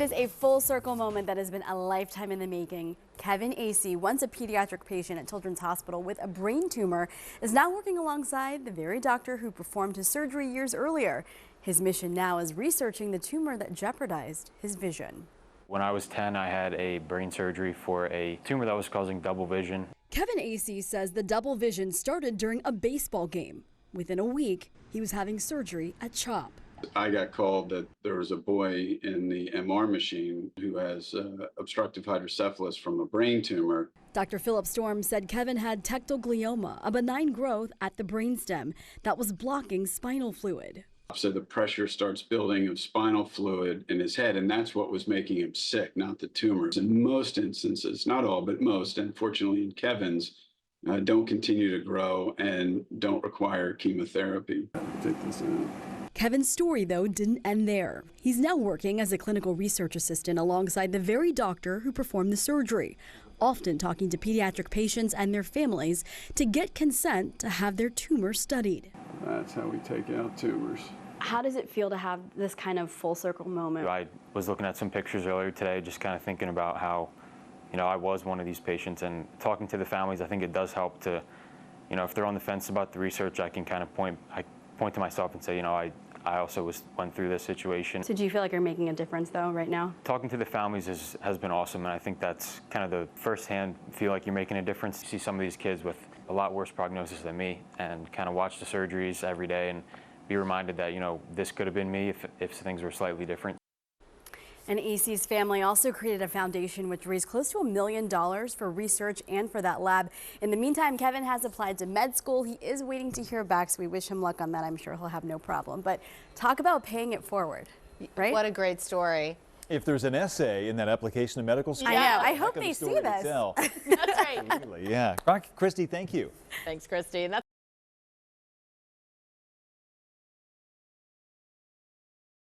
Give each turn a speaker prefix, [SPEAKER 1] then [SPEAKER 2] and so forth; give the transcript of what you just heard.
[SPEAKER 1] It is a full circle moment that has been a lifetime in the making. Kevin Acey, once a pediatric patient at Children's Hospital with a brain tumor, is now working alongside the very doctor who performed his surgery years earlier. His mission now is researching the tumor that jeopardized his vision.
[SPEAKER 2] When I was 10, I had a brain surgery for a tumor that was causing double vision.
[SPEAKER 1] Kevin Acey says the double vision started during a baseball game. Within a week, he was having surgery at CHOP.
[SPEAKER 3] I got called that there was a boy in the MR machine who has obstructive hydrocephalus from a brain tumor.
[SPEAKER 1] Dr. Philip Storm said Kevin had tectoglioma, a benign growth at the brainstem that was blocking spinal fluid.
[SPEAKER 3] So the pressure starts building of spinal fluid in his head, and that's what was making him sick, not the tumors. In most instances, not all, but most, unfortunately in Kevin's, don't continue to grow and don't require chemotherapy. Take this out.
[SPEAKER 1] Kevin's story, though, didn't end there. He's now working as a clinical research assistant alongside the very doctor who performed the surgery, often talking to pediatric patients and their families to get consent to have their tumor studied.
[SPEAKER 3] That's how we take out tumors.
[SPEAKER 1] How does it feel to have this kind of full circle moment?
[SPEAKER 2] I was looking at some pictures earlier today, just kind of thinking about how, I was one of these patients, and talking to the families, I think it does help to, if they're on the fence about the research, I can kind of point to myself and say, I also went through this situation.
[SPEAKER 1] So do you feel like you're making a difference, though, right now?
[SPEAKER 2] Talking to the families has been awesome, and I think that's kind of the firsthand feel like you're making a difference. You see some of these kids with a lot worse prognosis than me and kind of watch the surgeries every day and be reminded that, this could have been me if things were slightly different.
[SPEAKER 1] And Acey's family also created a foundation which raised close to $1 million for research and for that lab. In the meantime, Kevin has applied to med school. He is waiting to hear back, so we wish him luck on that. I'm sure he'll have no problem. But talk about paying it forward, right?
[SPEAKER 4] What a great story.
[SPEAKER 5] If there's an essay in that application to medical school,
[SPEAKER 1] I know. I hope they see this.
[SPEAKER 4] That's right.
[SPEAKER 5] Absolutely, yeah. Christy, thank you.
[SPEAKER 4] Thanks, Christy. And that's